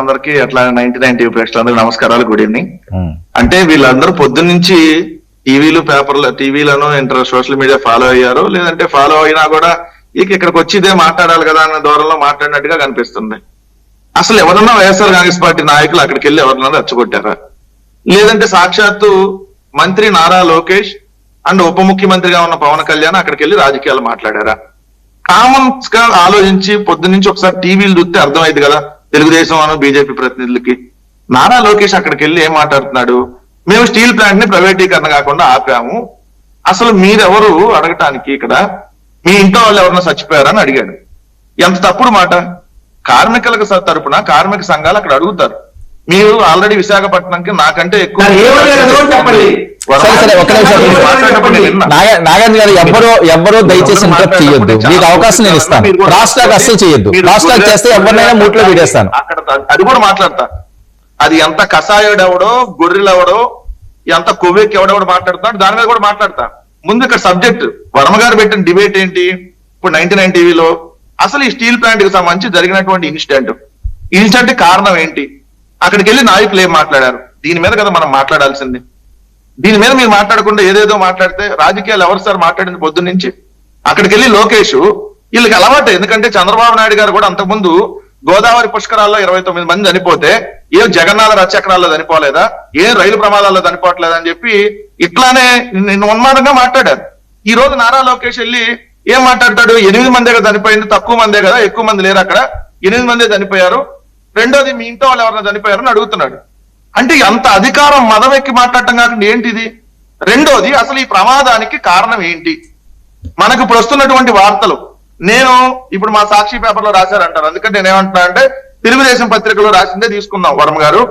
అందరికి అట్లా 99 టీవీ ప్రేక్షకులందరికీ నమస్కారాలు, గుడ్ ఈవినింగ్. అంటే వీళ్ళందరూ పొద్దున్నుంచి టీవీలు, పేపర్లు, టీవీలను సోషల్ మీడియా ఫాలో అయ్యారు, లేదంటే ఫాలో అయినా కూడా ఇక్కడికి వచ్చి ఇదే మాట్లాడాలి కదా అన్న ధోరణిలో మాట్లాడినట్టుగా కనిపిస్తుంది. అసలు ఎవరన్నా వైఎస్ఆర్ కాంగ్రెస్ పార్టీ నాయకులు అక్కడికి వెళ్ళి ఎవరన్నా రెచ్చగొట్టారా? లేదంటే సాక్షాత్తు మంత్రి నారా లోకేష్ అండ్ ఉప ముఖ్యమంత్రిగా ఉన్న పవన్ కళ్యాణ్ అక్కడికి వెళ్ళి రాజకీయాలు మాట్లాడారా? కామన్స్ గా ఆలోచించి పొద్దున్నుంచి ఒకసారి టీవీలు చూస్తే అర్థమైంది కదా తెలుగుదేశం అను బీజేపీ ప్రతినిధులకి. నారా లోకేష్ అక్కడికి వెళ్ళి ఏం మాట్లాడుతున్నాడు? మేము స్టీల్ ప్లాంట్ ని ప్రైవేటీకరణ కాకుండా ఆపాము, అసలు మీరెవరు అడగటానికి, ఇక్కడ మీ ఇంట్లో వాళ్ళు ఎవరన్నా చచ్చిపోయారని అడిగాడు. ఎంత తప్పుడు మాట. కార్మికులకు తరపున కార్మిక సంఘాలు అక్కడ అడుగుతారు, మీరు ఆల్రెడీ విశాఖపట్నంకి నాకంటే ఎక్కువ నాగార్జున గారు ఎవ్వరూ దయచేసి ఇంటరప్ట్ చేయొద్దు. మీకు అవకాశం నేను ఇస్తాను. క్రాస్ టాక్ అస్సలు చేయొద్దు. క్రాస్ టాక్ చేస్తే ఎవరినైనా మూట్లో వీడేస్తాను. అక్కడ అది కూడా మాట్లాడతా. అది ఎంత కషాయుడెవడో, గొర్రెలెవడో, ఎంత కొవ్వెక్కి ఎవడెవడో మాట్లాడుతున్నాడు, దాని మీద కూడా మాట్లాడతా. ముందు ఇక్కడ సబ్జెక్ట్ వర్మ గారు పెట్టిన డిబేట్ ఏంటి? ఇప్పుడు 99 టీవీలో అసలు ఈ స్టీల్ ప్లాంట్ కి సంబంధించి జరిగినటువంటి ఇన్సిడెంట్ కారణం ఏంటి, అక్కడికి వెళ్ళి నాయకులు ఏం మాట్లాడారు, దీని మీద కదా మనం మాట్లాడాల్సింది. దీని మీద మీరు మాట్లాడకుండా ఏదేదో మాట్లాడితే రాజకీయాలు ఎవరు సార్ మాట్లాడింది పొద్దున్న నుంచి? అక్కడికి వెళ్ళి లోకేష్ వీళ్ళకి అలవాటు. ఎందుకంటే చంద్రబాబు నాయుడు గారు కూడా అంతకుముందు గోదావరి పుష్కరాల్లో 29 మంది చనిపోతే ఏం జగన్నాథ రథచక్రాల్లో చనిపోలేదా, ఏం రైలు ప్రమాదాల్లో చనిపోవట్లేదా అని చెప్పి ఇట్లానే నిన్ను ఉన్మాదంగా మాట్లాడారు. ఈ రోజు నారా లోకేష్ వెళ్ళి ఏం మాట్లాడతాడు? 8 మందే కదా చనిపోయింది, తక్కువ మందే కదా, ఎక్కువ మంది లేరు అక్కడ, 8 మందే చనిపోయారు, రెండోది మీ ఇంట్లో వాళ్ళు ఎవరైనా చనిపోయారని అడుగుతున్నాడు. అంటే అంత అధికారం మదవెక్కి మాట్లాడటం కాకుండా ఏంటిది? రెండోది అసలు ఈ ప్రమాదానికి కారణం ఏంటి? మనకు ఇప్పుడు వస్తున్నటువంటి వార్తలు, నేను ఇప్పుడు మా సాక్షి పేపర్ లో రాశారంటారు, అందుకంటే నేనేమంటున్నా అంటే తెలుగుదేశం పత్రికలో రాసిందే తీసుకుందాం. వర్మ గారు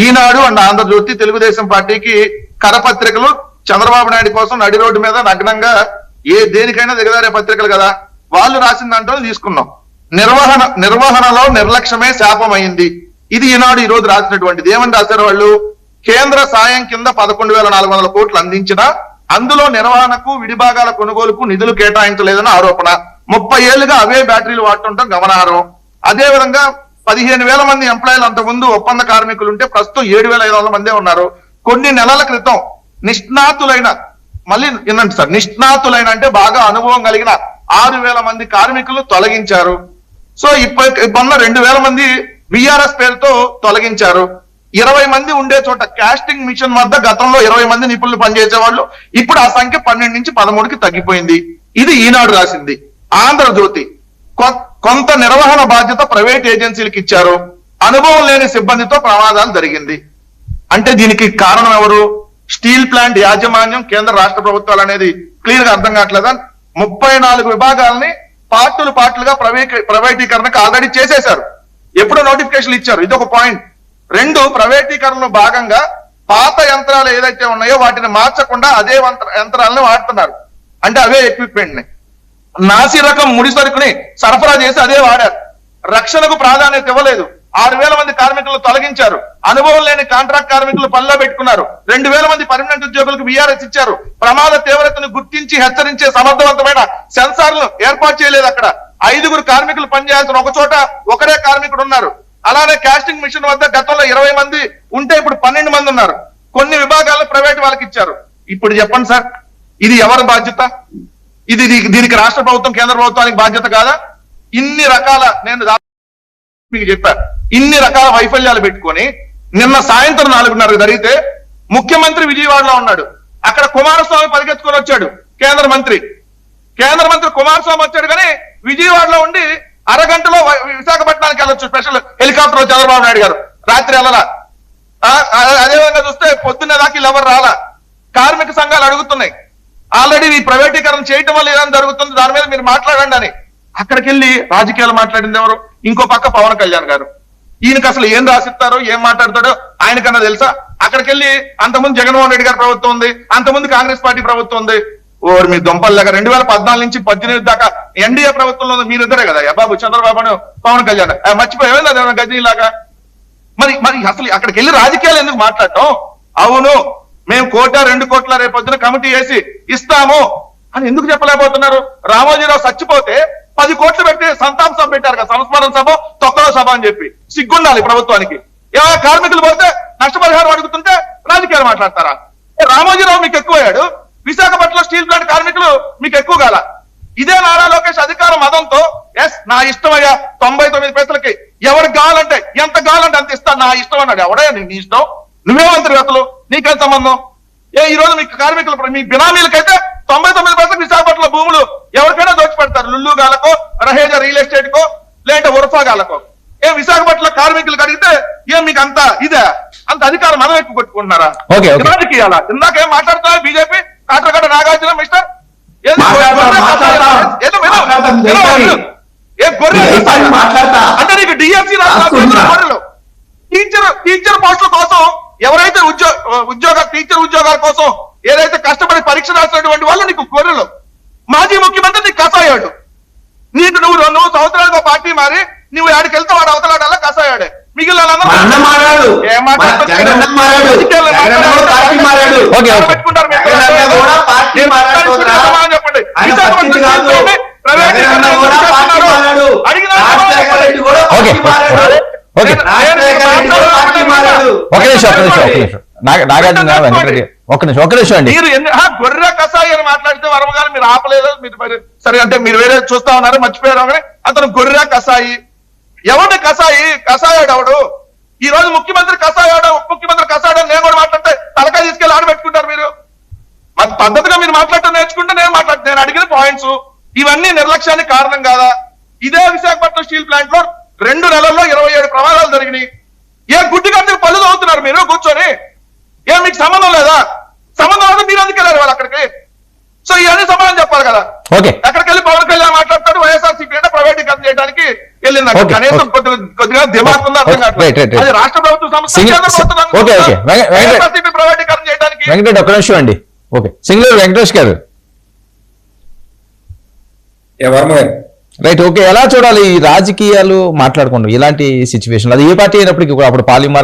ఈనాడు అండ్ ఆంధ్రజ్యోతి తెలుగుదేశం పార్టీకి కరపత్రికలు, చంద్రబాబు నాయుడు కోసం నడి రోడ్డు మీద నగ్నంగా దేనికైనా దిగదారే పత్రికలు కదా, వాళ్ళు రాసిన దాంట్లో తీసుకున్నాం. నిర్వహణలో నిర్లక్ష్యమే శాపమైంది, ఇది ఈనాడు ఈ రోజు రాసినటువంటిది. ఏమని రాశారు వాళ్ళు? కేంద్ర సాయం కింద 11,400 కోట్లు అందించినా అందులో నిర్వహణకు, విడిభాగాల కొనుగోలుకు నిధులు కేటాయించలేదని ఆరోపణ. 30 ఏళ్లుగా అవే బ్యాటరీలు వాడుతుంటాం గమనార్హం. అదే విధంగా 15,000 మంది ఎంప్లాయీలు అంతకుముందు ఒప్పంద కార్మికులు ఉంటే ప్రస్తుతం 7,500 మందే ఉన్నారు. కొన్ని నెలల క్రితం నిష్ణాతులైన, మళ్ళీ వినండి సార్, నిష్ణాతులైన అంటే బాగా అనుభవం కలిగిన 6,000 మంది కార్మికులు తొలగించారు. సో ఇప్పుడు 2,000 మంది విఆర్ఎస్ పేరుతో తొలగించారు. 20 మంది ఉండే చోట కాస్టింగ్ మిషన్ వద్ద గతంలో 20 మంది నిపుణులు పనిచేసేవాళ్ళు, ఇప్పుడు ఆ సంఖ్య 12 నుంచి 13కి తగ్గిపోయింది. ఇది ఈనాడు రాసింది. ఆంధ్రజ్యోతి కొంత నిర్వహణ బాధ్యత ప్రైవేట్ ఏజెన్సీలకు ఇచ్చారు, అనుభవం లేని సిబ్బందితో ప్రమాదాలు జరిగింది. అంటే దీనికి కారణం ఎవరు? స్టీల్ ప్లాంట్ యాజమాన్యం, కేంద్ర రాష్ట్ర ప్రభుత్వాలు అనేది క్లియర్ గా అర్థం కావట్లేదా? 34 విభాగాలని పార్టులుగా ప్రైవేటీకరణకు ఆల్రెడీ చేసేశారు, ఎప్పుడో నోటిఫికేషన్లు ఇచ్చారు. ఇది ఒక పాయింట్. 2, ప్రైవేటీకరణలో భాగంగా పాత యంత్రాలు ఏదైతే ఉన్నాయో వాటిని మార్చకుండా అదే యంత్రాలను వాడుతున్నారు. అంటే అవే ఎక్విప్మెంట్ ని, నాసి రకం ముడి సరుకుని సరఫరా చేసి అదే వాడారు. రక్షణకు ప్రాధాన్యత ఇవ్వలేదు. 6,000 మంది కార్మికులను తొలగించారు. అనుభవం లేని కాంట్రాక్ట్ కార్మికులు పనిలో పెట్టుకున్నారు. 2,000 మంది పర్మనెంట్ ఉద్యోగులకు విఆర్ఎస్ ఇచ్చారు. ప్రమాద తీవ్రతను గుర్తించి హెచ్చరించే సమర్థవంతమైన సెన్సార్లు ఏర్పాటు చేయలేదు. అక్కడ 5 కార్మికులు పనిచేయాల్సిన ఒక చోట ఒకరే కార్మికుడు ఉన్నారు. అలానే కాస్టింగ్ మిషన్ వద్ద గతంలో 20 మంది ఉంటే ఇప్పుడు 12 మంది ఉన్నారు. కొన్ని విభాగాలను ప్రైవేట్ వాళ్ళకి ఇచ్చారు. ఇప్పుడు చెప్పండి సార్, ఇది ఎవరి బాధ్యత? దీనికి రాష్ట్ర ప్రభుత్వం, కేంద్ర ప్రభుత్వానికి బాధ్యత కాదా? ఇన్ని రకాల, నేను మీకు చెప్పాను, ఇన్ని రకాల వైఫల్యాలు పెట్టుకొని నిన్న సాయంత్రం 4:30 జరిగితే ముఖ్యమంత్రి విజయవాడలో ఉన్నాడు. అక్కడ కుమారస్వామి పరిగెత్తుకొని వచ్చాడు. కేంద్ర మంత్రి కుమారస్వామి వచ్చాడు, కానీ విజయవాడలో ఉండి అరగంటలో విశాఖపట్నానికి వెళ్ళొచ్చు స్పెషల్ హెలికాప్టర్ చంద్రబాబు నాయుడు గారు. రాత్రి వెళ్ళలా. అదేవిధంగా చూస్తే పొద్దున్నే దాకా ఎవరు రాలా. కార్మిక సంఘాలు అడుగుతున్నాయి, ఆల్రెడీ ఈ ప్రైవేటీకరణ చేయటం వల్ల ఏదైనా జరుగుతుంది, దాని మీద మీరు మాట్లాడండి అని. అక్కడికి వెళ్ళి రాజకీయాలు మాట్లాడింది ఎవరు? ఇంకో పక్క పవన్ కళ్యాణ్ గారు. ఈయనకి అసలు ఏం రాసిస్తారో, ఏం మాట్లాడతాడో ఆయనకన్నా తెలుసా? అక్కడికి వెళ్ళి అంతకుముందు జగన్మోహన్ రెడ్డి గారి ప్రభుత్వం ఉంది, అంతకుముందు కాంగ్రెస్ పార్టీ ప్రభుత్వం ఉంది. ఓరు మీ దొంపల్లాగా 2014 నుంచి 18 దాకా ఎన్డీఏ ప్రభుత్వంలో మీరిద్దరే కదా బాబు, చంద్రబాబు, పవన్ కళ్యాణ్. మర్చిపోయేది అదేమన్నా గజనీలాగా. మరి అసలు అక్కడికి వెళ్ళి రాజకీయాలు ఎందుకు మాట్లాడటం? అవును, మేము 1-2 కోట్ల రేపొద్దున కమిటీ వేసి ఇస్తాము, అని ఎందుకు చెప్పలేకపోతున్నారు? రామోజీరావు చచ్చిపోతే 10 కోట్లు పెట్టి సంతాప సభ పెట్టారు కదా, సంస్మరణ సభ, తొక్కల సభ అని చెప్పి. సిగ్గుండాలి ప్రభుత్వానికి. ఏమైనా కార్మికులు పోతే నష్టపరిహారం అడుగుతుంటే రాజకీయాలు మాట్లాడతారా? రామోజీరావు మీకు ఎక్కువయ్యాడు, విశాఖపట్నంలో స్టీల్ ప్లాంట్ కార్మికులు మీకు ఎక్కువ కాల. ఇదే నారా లోకేష్ అధికార మదంతో ఎస్ నా ఇష్టమయ్యా 99 పైసలకి ఎవరికి కావాలంటే ఎంత కావాలంటే అంత ఇస్తా, నా ఇష్టం అన్నాడు. ఎవడే నీ ఇష్టం? నువ్వే మంత్రి అసలు, నీకేం సంబంధం? ఈ రోజు మీకు కార్మికులు మీ బినామీలకైతే 99 పైసలు విశాఖపట్నంలో భూములు ఎవరికైనా దోచిపెడతారు. లుల్లు గాలకో, రహేజా రియల్ ఎస్టేట్ కో, లేదంటే ఉరఫా గాలకో. విశాఖపట్నంలో కార్మికులకు అడిగితే మీకు అంత ఇదే, అంత అధికారం మనం ఎక్కువ కొట్టుకుంటున్నారా? రాజకీయాల ఇందాకేం మాట్లాడుతున్నారు బీజేపీ కాట్రగడ్డ నాగార్జున మిస్టర్ అంటే నీకు డిఎస్సీ గొర్రెలు టీచర్ పోస్టుల కోసం ఎవరైతే టీచర్ ఉద్యోగాల కోసం ఏదైతే కష్టపడి పరీక్ష రాసినటువంటి వాళ్ళు నీకు గొర్రెలు. మాజీ ముఖ్యమంత్రి నీకు కసాయాడు. నీకు నువ్వు 2 సంవత్సరాలుగా పార్టీ మారి నువ్వు ఆడికి వెళ్తే వాడు అవతలాడల్లా కసాయాడే. మిగిలిన గొర్రె కసాయి అని మాట్లాడితే వర్మగారు మీరు ఆపలేదు. మీరు సరే అంటే మీరు వేరే చూస్తా ఉన్నారు, మర్చిపోయారు. కానీ అతను గొర్రె కసాయి. ఎవడు కసాయి? కసాయాడు ఎవడు? ఈ రోజు ముఖ్యమంత్రి కసాయాడు, ఉప ముఖ్యమంత్రి కసాయాడు నేను కూడా మాట్లాడితే తలకాయ తీసుకెళ్ళి ఆడబెట్టుకుంటారు మీరు. పద్ధతిగా మీరు మాట్లాడటం నేర్చుకుంటే నేను అడిగిన పాయింట్స్ ఇవన్నీ నిర్లక్ష్యానికి కారణం కాదా? ఇదే విశాఖపట్నం స్టీల్ ప్లాంట్ లో 2 నెలల్లో 27 ప్రమాదాలు జరిగినాయి. ఏ గుడ్డి గంటకు పళ్ళు తవ్వుతున్నారు మీరు కూర్చొని? మీకు సంబంధం లేదా? సంబంధం అయితే మీరు ఎందుకు వెళ్ళారు వాళ్ళు అక్కడికి? సో ఇవన్నీ సమాధానం చెప్పాలి కదా. ఎక్కడికి వెళ్ళి పవన్ కళ్యాణ్ మాట్లాడతాడు వైఎస్ఆర్సీపీ అంటే ప్రైవేటీకరణ చేయడానికి వెళ్ళింది. కనీసం కొద్దిగా దిమాగ్ ఉందా అర్థం కాదు. అది రాష్ట్ర ప్రభుత్వం సంస్థ వైఎస్ఆర్సీపీ ప్రైవేటీకరణ చేయడానికి. వెంకటరెడ్డి ఒక్క నిమిషం అండి. సింగళూరు వెంకటేష్ గారు రైట్. ఓకే, ఎలా చూడాలి ఈ రాజకీయాలు మాట్లాడుకుంటాం ఇలాంటి సిచ్యువేషన్? అది ఏ పార్టీ అయినప్పటికీ అప్పుడు పాలిమర్